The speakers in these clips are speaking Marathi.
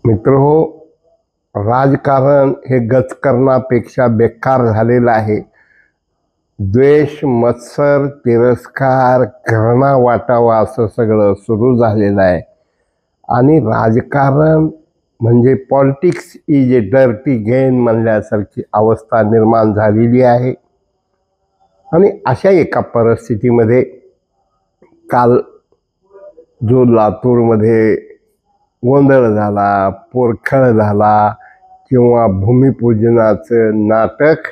मित्रहो, राजकारण हे गजकरणापेक्षा बेकार झालेलं आहे. द्वेष, मत्सर, तिरस्कार, घृणा वाटावा असं सगळं सुरू झालेलं आहे. आणि राजकारण म्हणजे politics is a dirty game म्हणल्यासारखी अवस्था निर्माण झालेली आहे. आणि अशा एका परिस्थितीमध्ये काल जो लातूरमध्ये गोंधळ झाला, पोरखळ झाला किंवा भूमिपूजनाचं नाटक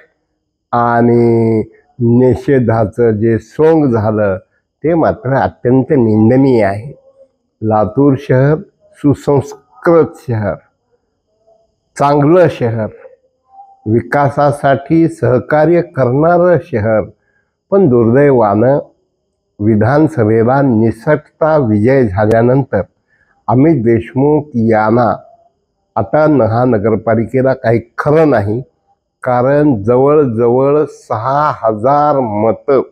आणि निषेधाचं जे सोंग झालं ते मात्र अत्यंत निंदनीय आहे. लातूर शहर सुसंस्कृत शहर, चांगलं शहर, विकासासाठी सहकार्य करणारं शहर, पण दुर्दैवानं विधानसभेला निसटता विजय झाल्यानंतर अमित देशमुख यांना आता महानगरपालिकेला काही खरं नाही. कारण जवळजवळ 6,000 मतं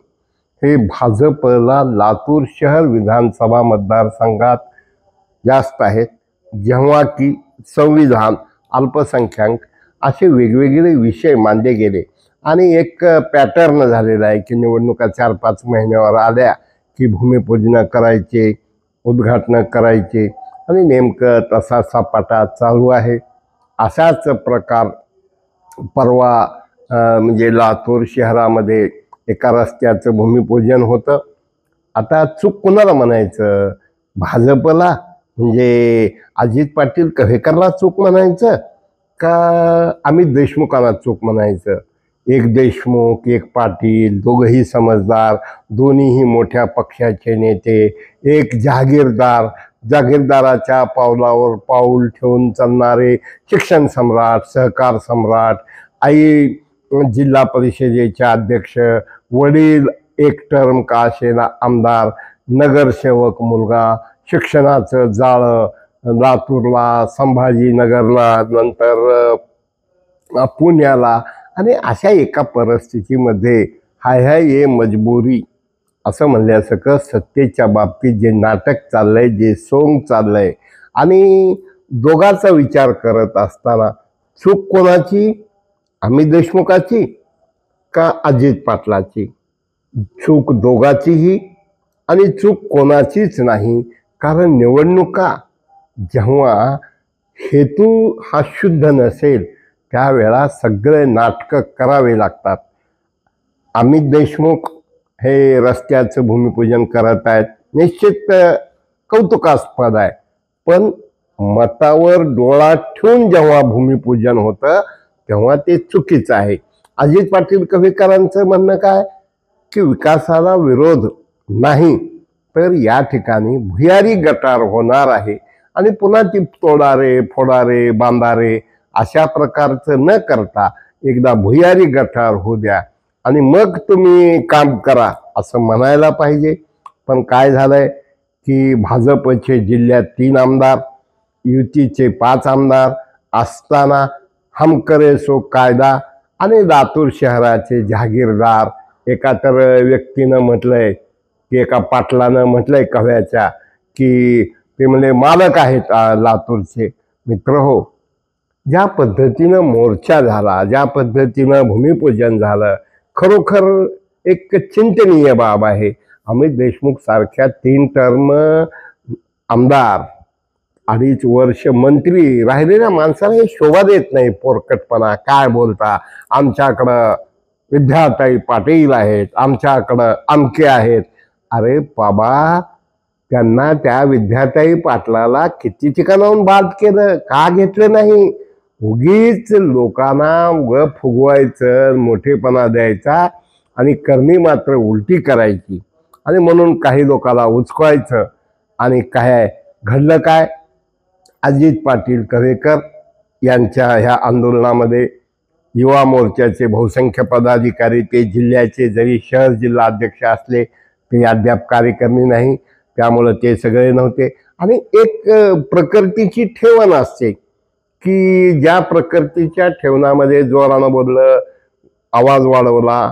हे भाजपला लातूर शहर विधानसभा मतदारसंघात जास्त आहेत, जेव्हा की संविधान, अल्पसंख्याक असे वेगवेगळे विषय मांडले गेले. आणि एक पॅटर्न झालेला आहे की निवडणुका 4-5 महिन्यावर आल्या की भूमिपूजन करायचे, उद्घाटन करायचे आणि नेमकं तसा सपाटा चालू आहे. असाच प्रकार परवा म्हणजे लातूर शहरामध्ये एका रस्त्याचं भूमिपूजन होतं. आता चूक कुणाला म्हणायचं? भाजपला म्हणजे अजित पाटील कव्हेकरला चूक म्हणायचं का अमित देशमुखांना चूक म्हणायचं? एक देशमुख, एक पाटील, दोघंही समजदार, दोन्हीही मोठ्या पक्षाचे नेते, एक जहागीरदार, जागीरदाराच्या पावलावर पाऊल ठेवून चालणारे शिक्षण सम्राट, सहकार सम्राट, आई जिल्हा परिषदेचे अध्यक्ष, वडील एक टर्म का असेना आमदार, नगरसेवक मुलगा, शिक्षणाचं जाळं लातूरला, संभाजीनगरला, नंतर पुण्याला. आणि अशा एका परिस्थितीमध्ये हाय हाय ये मजबुरी असं म्हणल्यासारखं सत्तेच्या बाबतीत जे नाटक चाललंय, जे सोंग चाललंय, आणि दोघांचा विचार करत असताना चूक कोणाची? अमित देशमुखाची का अजित पाटलाची? चूक दोघांचीही आणि चूक कोणाचीच नाही. कारण निवडणुका जेव्हा हेतू हा शुद्ध नसेल त्यावेळा सगळे नाटकं करावे लागतात. अमित देशमुख हे रस्त्याचं भूमिपूजन करत आहेत, निश्चित कौतुकास्पद आहे. पण मतावर डोळा ठेवून जेव्हा भूमिपूजन होतं तेव्हा ते चुकीचं आहे. अजित पाटील कव्हेकरांचं म्हणणं काय की विकासाला विरोध नाही, तर या ठिकाणी भुयारी गटार होणार आहे आणि पुन्हा ती तोडारे, फोडारे, बांधारे अशा प्रकारचं न करता एकदा भुयारी गटार होऊ द्या आणि मग तुम्ही काम करा असं म्हणायला पाहिजे. पण काय झालंय की भाजपचे जिल्ह्यात 3 आमदार, युतीचे 5 आमदार असताना हम करे सो कायदा आणि लातूर शहराचे जहागीरदार, एका तर व्यक्तीनं म्हटलंय की एका पाटलानं म्हटलंय कव्याच्या की ते म्हणजे मालक आहेत लातूरचे. मित्र हो, ज्या पद्धतीनं मोर्चा झाला, ज्या पद्धतीनं भूमिपूजन झालं, खरोखर एक चिंतनीय बाब आहे. अमित देशमुख सारख्या 3 टर्म आमदार, 2.5 वर्ष मंत्री राहिलेल्या माणसाला हे शोभा देत नाही. पोरकटपणा काय बोलता? आमच्याकडं विद्याताई पाटील आहेत, आमच्याकडं अमके आहेत. अरे बाबा, त्यांना त्या विद्याताई पाटलाला किती ठिकाणाहून बाद केलं, का घेतलं नाही? उगीच लोकांना फुगवायचं, मोठेपणा द्यायचा आणि करणी मात्र उलटी करायची. आणि म्हणून काही लोकांना उचकवायचं. आणि काय घडलं? काय अजित पाटील कव्हेकर यांच्या ह्या आंदोलनामध्ये युवा मोर्चाचे बहुसंख्य पदाधिकारी, ते जिल्ह्याचे जरी शहर जिल्हा अध्यक्ष असले ते अद्याप कार्यकर्ते नाही, त्यामुळं ते सगळे नव्हते. आणि एक प्रकृतीची ठेवण असते की ज्या प्रकृतीच्या ठेवणामध्ये जोरानं बोललं, आवाज वाढवला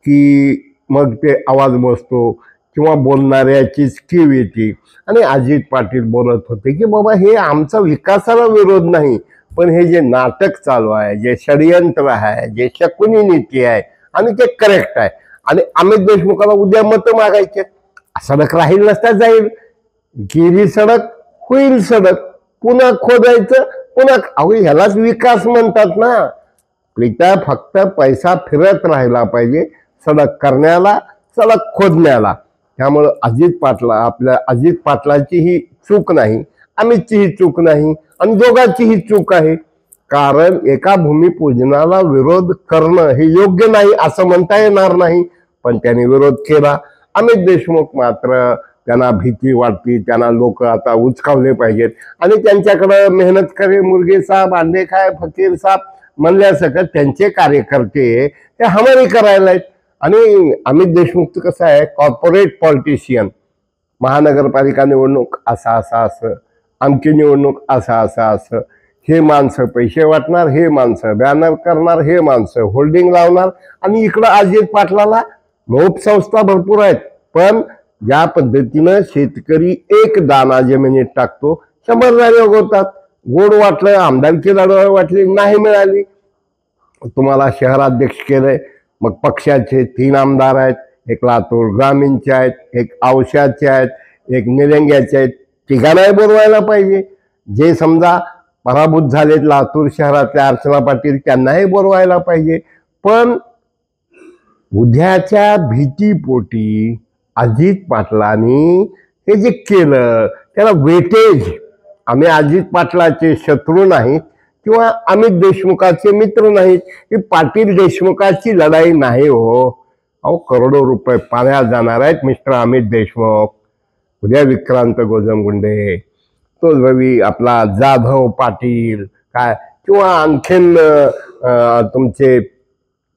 की मग ते आवाज बसतो, किंवा बोलणाऱ्याचीच कीव येते. आणि अजित पाटील बोलत होते की बाबा हे आमचा विकासाला विरोध नाही, पण हे जे नाटक चालू आहे, जे षडयंत्र आहे, जे शकुनी नीती आहे आणि ते करेक्ट आहे. आणि अमित देशमुखाला उद्या मत मागायचे, सडक राहील नसता जाईल, गेली सडक होईल सडक, पुन्हा खोदायचं पुन्हा. अहो ह्यालाच विकास म्हणतात ना. इथं फक्त पैसा फिरत राहिला पाहिजे सडक करण्याला, सडक खोदण्याला. त्यामुळं आपल्या अजित पाटलाची ही चूक नाही, अमितची ही चूक नाही आणि दोघांची ही चूक आहे. कारण एका भूमिपूजनाला विरोध करणं हे योग्य नाही असं म्हणता येणार नाही, पण त्यांनी विरोध केला. अमित देशमुख मात्र त्यांना भीती वाटते, त्यांना लोक आता उचकावले पाहिजेत आणि त्यांच्याकडे मेहनत करे मुर्गे साहेब, अंडे खाय फकीर साहेब म्हणल्यासकट त्यांचे कार्यकर्ते ते हमारी करायला आहेत. आणि अमित देशमुखचं कसं आहे, कॉर्पोरेट पॉलिटिशियन, महानगरपालिका निवडणूक असं, आमची निवडणूक असं, हे माणसं पैसे वाटणार, हे माणसं बॅनर करणार, हे माणसं होल्डिंग लावणार. आणि इकडं अजित पाटलाला मोप संस्था भरपूर आहेत, पण ज्या पद्धतीनं शेतकरी एक दाना जमिनीत टाकतो 100 झाले उगवतात. गोड वाटलं, आमदारकी लढवायला वाटली, नाही मिळाली, तुम्हाला शहराध्यक्ष केलंय. मग पक्षाचे 3 आमदार आहेत, एक लातूर ग्रामीणचे आहेत, एक औशाचे आहेत, एक निलंग्याचे आहेत. तिघांनाही बोलवायला पाहिजे. जे समजा पराभूत झालेत लातूर शहरातले अर्चना पाटील, त्यांनाही बोलवायला पाहिजे. पण उद्याच्या भीतीपोटी अजित पाटलांनी हे जे केलं त्याला वेटेज, आम्ही अजित पाटलाचे शत्रू नाहीत किंवा अमित देशमुखाचे मित्र नाहीत, ही पाटील देशमुखाची लढाई नाही हो. अहो करोडो रुपये पाण्यात जाणार आहेत मिस्टर अमित देशमुख. उद्या विक्रांत गोजमगुंडे, तो रवी आपला जाधव पाटील काय, किंवा आणखीन तुमचे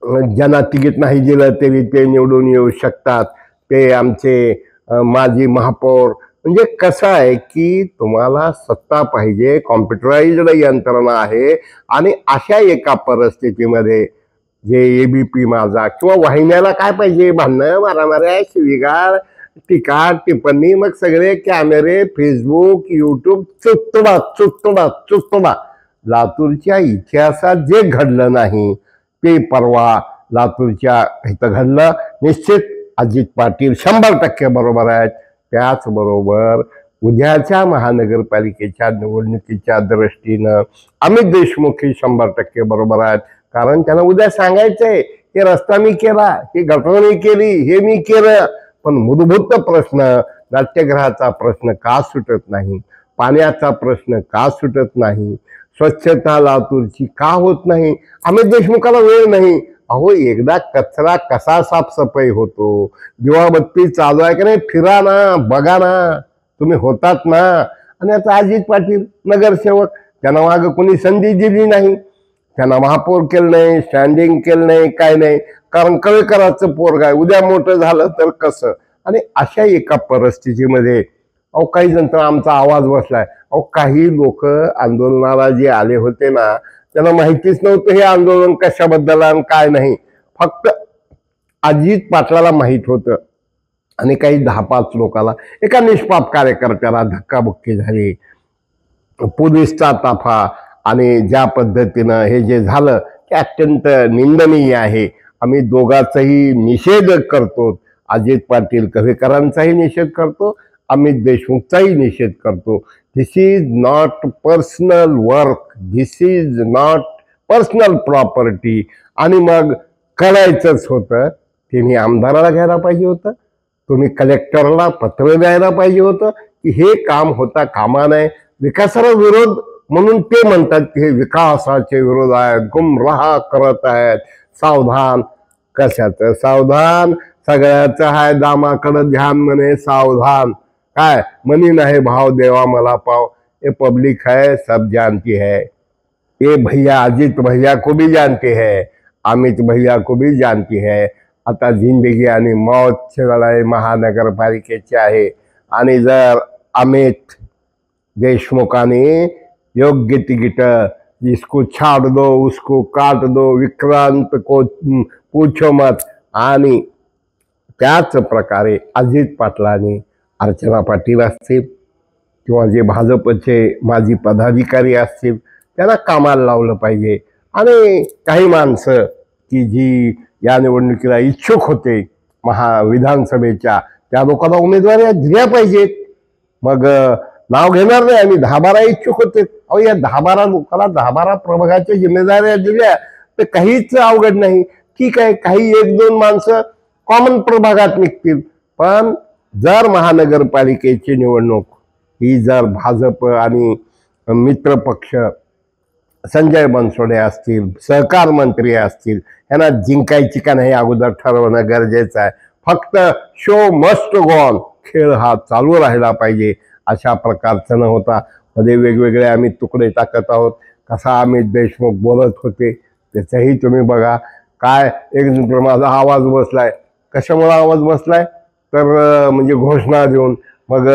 ज्यांना तिकीट नाही दिलं तरी ते निवडून येऊ शकतात, ते आमचे माजी महापौर. म्हणजे कसं आहे की तुम्हाला सत्ता पाहिजे, कॉम्प्युटराइज्ड यंत्रणा आहे. आणि अशा एका परिस्थितीमध्ये जे एबीपी माझा किंवा वाहिन्याला काय पाहिजे, भांडणं मारामाऱ्या शिवीगाळ टीका टिप्पणी, मग सगळे कॅमेरे, फेसबुक, यूट्यूब, चुतडा. लातूरच्या इतिहासात जे घडलं नाही ते परवा लातूरच्या इथं घडलं. निश्चित अजित पाटील 100% बरोबर आहेत. त्याचबरोबर उद्याच्या महानगरपालिकेच्या निवडणुकीच्या दृष्टीनं अमित देशमुख ही 100% बरोबर आहेत. कारण त्यांना उद्या सांगायचंय, हे रस्ता मी केला, ही गटर मी केली, हे मी केलं. पण मूलभूत प्रश्न, नाट्यगृहाचा प्रश्न का सुटत नाही, पाण्याचा प्रश्न का सुटत नाही, स्वच्छता लातूरची का होत नाही. अमित देशमुखाला वेळ नाही. अहो एकदा कचरा कसा साफसफाई होतो, दिवाबत्ती चालू आहे की नाही, फिरा ना, बघा ना, तुम्ही होतात ना. आणि आता अजित पाटील नगरसेवक, त्यांना मागं कोणी संधी दिली नाही, त्यांना महापौर केलं नाही, स्टँडिंग केलं नाही, काय नाही. कारण कळकराचं पोरग आहे, उद्या मोठं झालं तर कसं. आणि अशा एका परिस्थितीमध्ये अहो काही जण तर आमचा आवाज बसलाय. अहो काही लोक आंदोलनाला जे आले होते ना, त्यांना माहितीच नव्हतं हे आंदोलन कशाबद्दल आणि काय नाही. फक्त अजित पाटलाला माहित होतं. आणि काही 10-5 लोकाला, एका निष्पाप कार्यकर्त्याला धक्काबुक्की झाली, पोलीसचा ताफा. आणि ज्या पद्धतीनं हे जे झालं ते अत्यंत निंदनीय आहे. आम्ही दोघांचाही निषेध करतो, अजित पाटील कव्हेकरांचाही निषेध करतो, अमित देशमुखचाही निषेध करतो. This is not personal work, this is not personal property. आणि मग करायचंच होतं, तिने आमदाराला घ्यायला पाहिजे होतं, तुम्ही कलेक्टरला पत्र द्यायला पाहिजे होतं की हे काम होता कामा नये. विकासाला विरोध म्हणून ते म्हणतात की हे विकासाचे विरोध आहेत, गुमराह करत आहेत. सावधान, कशाचं सावधान, सगळ्याचं आहे दामाकडं ध्यान म्हणे सावधान. काय मनी नाही भाव देवा मला पाव, ये पब्लिक है सब जानती है, ये भैया अजित भैया को भी जानते हैं, अमित भैया को भी जानती है. आता जिंदगी आणि मौतची लढाई महानगरपालिकेची आहे. आणि जर अमित देशमुखाने योग्य तिकीट, जिसको छाड़ दो उसको काट दो, विक्रांत को पूछो मत, आणि त्याच प्रकारे अजित पाटलांनी अर्चना पाटील असतील किंवा जे भाजपचे माजी पदाधिकारी असतील त्यांना कामाला लावलं पाहिजे। आणि काही माणसं की जी या निवडणुकीला इच्छुक होते विधानसभेच्या त्या लोकांना उमेदवारी दिल्या पाहिजेत। मग नाव घेणार नाही आम्ही 10-12 इच्छुक होते, अहो या 10-12 लोकांना 10-12 प्रभागाच्या जिम्मेदाऱ्या दिल्या तर काहीच अवघड नाही। ठीक आहे, काही 1-2 माणसं कॉमन प्रभागात निघतील, पण जर महानगरपालिकेची निवडणूक ही जर भाजप आणि मित्र पक्ष संजय बनसोडे असतील, सहकार मंत्री असतील, यांना जिंकायची का नाही अगोदर ठरवणं गरजेचं आहे। फक्त शो मस्ट गो ऑन, खेळ हा चालू राहिला पाहिजे अशा प्रकारचं न होता मध्ये वेगवेगळे आम्ही तुकडे टाकत आहोत। कसा अमित देशमुख बोलत होते त्याचंही तुम्ही बघा। काय एक माझा आवाज बसलाय, कशामुळे आवाज बसलाय तर म्हणजे घोषणा देऊन, मग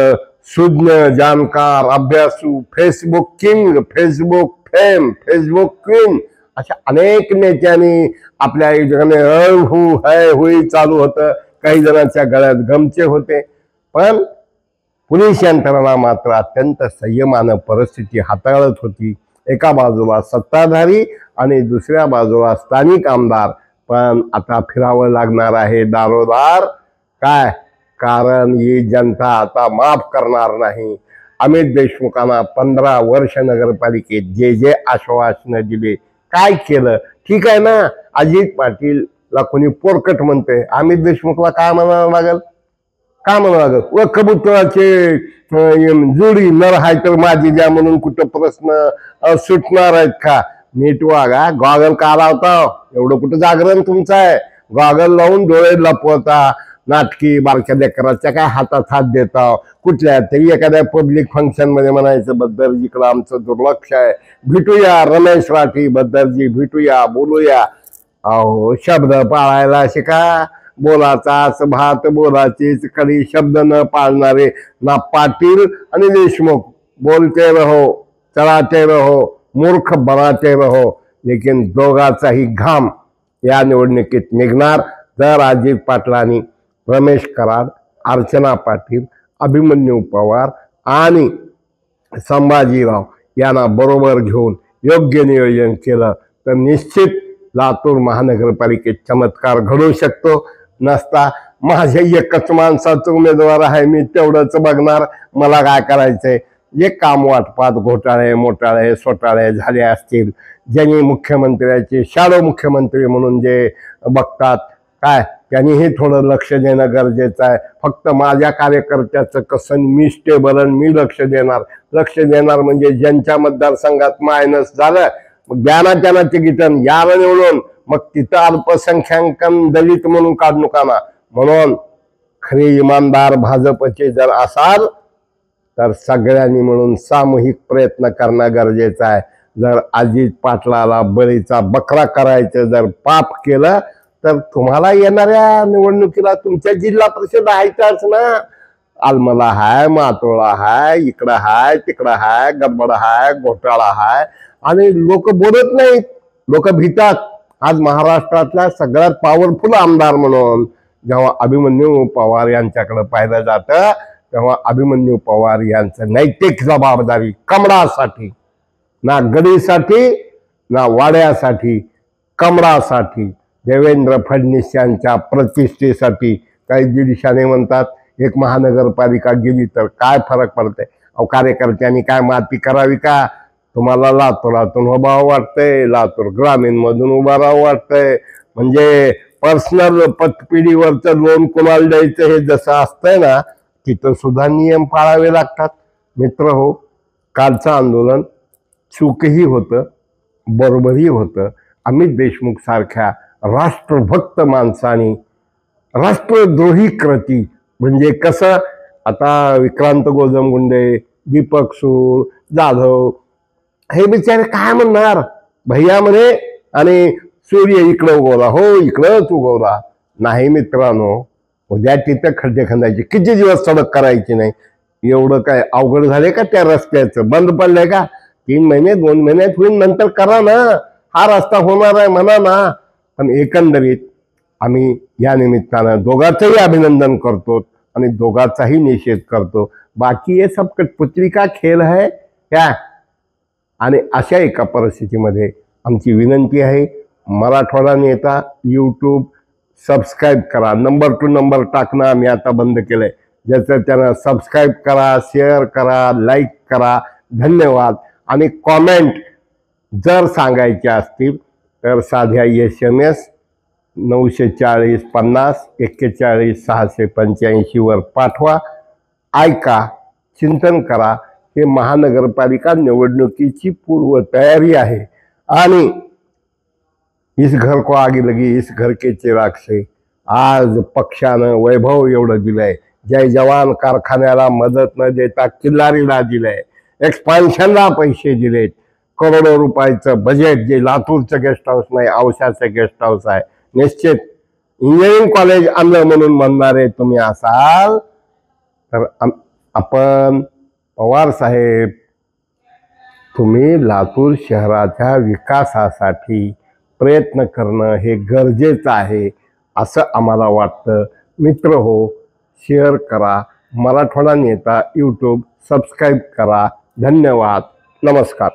सुज्ञ जाणकार अभ्यासू Facebook king, Facebook fame, Facebook queen अशा अनेक नेत्यांनी आपल्या ठिकाणी हु है हुई चालू होतं, काही जणांच्या गळ्यात गमचे होते, पण पोलीस यंत्रणा मात्र अत्यंत संयमानं परिस्थिती हाताळत होती। एका बाजूला सत्ताधारी आणि दुसऱ्या बाजूला स्थानिक आमदार, पण आता फिरावं लागणार आहे दारोदार। काय कारण ही जनता आता माफ करणार नाही। अमित देशमुखांना 15 वर्ष नगरपालिकेत जे जे आश्वासनं दिले, काय केलं? ठीक आहे ना, अजित पाटीलला कोणी पोरकट म्हणते, अमित देशमुखला काय म्हणावं लागेल? काय म्हणावं लागेल? व कबुतराचे जोडी नर हाय तर माझी द्या म्हणून कुठं प्रश्न सुटणार आहेत का? नीट वागा, गॉगल का लावता? एवढं कुठं जागरण तुमचं आहे? गॉगल लावून डोळे लपवता, नाटकी बारक्या लेकराच्या काय हातात हात देता, कुठल्या तरी एखाद्या पब्लिक फंक्शन मध्ये म्हणायचं बद्दरजीकडं आमचं दुर्लक्ष आहे, भेटूया रमेश राठी बद्दरजी, भेटूया बोलूया। अहो शब्द पाळायला शिका, बोलाचाच भात बोलाचीच कडी, शब्द न पाळणारे ना पाटील आणि देशमुख। बोलते रहो, चलाते रहो, मूर्ख बनाते रहो, लेकिन दोघाचाही घाम या निवडणुकीत निघणार जर अजित पाटलांनी रमेश कराड, अर्चना पाटील, अभिमन्यू पवार आणि संभाजीराव यांना बरोबर घेऊन योग्य नियोजन केलं तर निश्चित लातूर महानगरपालिकेत चमत्कार घडू शकतो। नसता माझ्या एकच माणसाचा उमेदवार आहे, मी तेवढंच बघणार, मला काय करायचंय? जे काम वाटपात घोटाळे मोटाळे सोटाळे झाले असतील, ज्यांनी मुख्यमंत्र्याचे शॅडो मुख्यमंत्री म्हणून जे बघतात, काय त्यांनीही थोडं लक्ष देणं गरजेचं आहे। फक्त माझ्या कार्यकर्त्याचं कसं मी स्टेबल आणि मी लक्ष देणार म्हणजे ज्यांच्या मतदारसंघात मायनस झालं मग ज्यांना त्यांना तिकीटन याला निवडून मग तिथं अल्पसंख्याकन दलित म्हणून काढू नका ना। म्हणून खरे इमानदार भाजपचे जर असाल तर सगळ्यांनी मिळून सामूहिक प्रयत्न करणं गरजेचं आहे। जर अजित पाटलाला बळीचा बकरा करायचं जर पाप केलं तर तुम्हाला येणाऱ्या निवडणुकीला तुमच्या जिल्हा परिषद आहेच ना। आलमला हाय, मातोळा हाय, इकडं हाय, तिकडं हाय, गडबड हाय, घोटाळा हाय आणि लोक बोलत नाहीत, लोक भीतात। आज महाराष्ट्रातला सगळ्यात पॉवरफुल आमदार म्हणून जेव्हा अभिमन्यू पवार यांच्याकडे पाहिलं जातं तेव्हा अभिमन्यू पवार यांचं नैतिक जबाबदारी कमळासाठी, ना गडीसाठी ना वाड्यासाठी, कमळासाठी, देवेंद्र फडणवीस यांच्या प्रतिष्ठेसाठी। काही दीडशाने म्हणतात एक महानगरपालिका गेली तर काय फरक पडते? अहो कार्यकर्त्यांनी काय माती करावी का? तुम्हाला लातूरातून उभाव वाटतंय, लातूर ग्रामीण मधून उभा राहावं वाटतंय, म्हणजे पर्सनल पतपिढीवरचं लोन कोणाला द्यायचं हे जसं असतंय ना तिथं सुद्धा नियम पाळावे लागतात। मित्र हो, कालचं आंदोलन चूकही होतं, बरोबरही होतं। अमित देशमुख सारख्या राष्ट्रभक्त माणसाने राष्ट्रद्रोही कृती म्हणजे कसं, आता विक्रांत गोजमगुंडे, दीपक सूळ, जाधव हे बिचारे काय म्हणणार? भैया म्हणे आणि सूर्य इकडं उगवला, हो इकडंच उगवला नाही। मित्रांनो उद्या तिथं खड्डे खंदायचे, किती दिवस सडक करायची नाही? एवढं काय अवघड झाले का? त्या रस्त्याचं बंद पडलंय का? 3 महिने 2 महिन्यात होईल, नंतर करा ना, हा रस्ता होणार आहे म्हणा ना। पण एकंदरीत आम्ही या निमित्तानं दोघांचंही अभिनंदन करतो आणि दोघांचाही निषेध करतो। बाकी ये सब कठपुतली का खेळ है क्या। आणि अशा एका परिस्थितीमध्ये आमची विनंती आहे, मराठवाडा नेता यूट्यूब सबस्क्राईब करा। नंबर टू नंबर टाकणं आम्ही आता बंद केलंय, ज्याचं त्यानं सबस्क्राईब करा, शेअर करा, लाईक करा। धन्यवाद। आणि कॉमेंट जर सांगायच्या असतील तर साध्या SMS 940 50 41 685 वर पाठवा। ऐका, चिंतन करा। हे महानगरपालिका निवडणुकीची पूर्वतयारी आहे आणि इस घर को आग लगी इस घर के चिराग से आज पक्षानं वैभव एवढं दिलंय। जय जवान कारखान्याला मदत न देता किल्लारीला दिलंय, एक्सपान्शनला पैसे दिलेत, करोडो रुपयाचं बजेट जे लातूरचं गेस्ट हाऊस नाही औशाचं गेस्ट हाऊस आहे। निश्चित इंजिनिअरिंग कॉलेज आणलं म्हणून म्हणणारे तुम्ही असाल तर आपण पवार साहेब, तुम्ही लातूर शहराच्या विकासासाठी प्रयत्न करणं हे गरजेचं आहे असं आम्हाला वाटतं। मित्र हो, शेअर करा। मराठवाडा नेता यूट्यूब सबस्क्राईब करा। धन्यवाद। नमस्कार।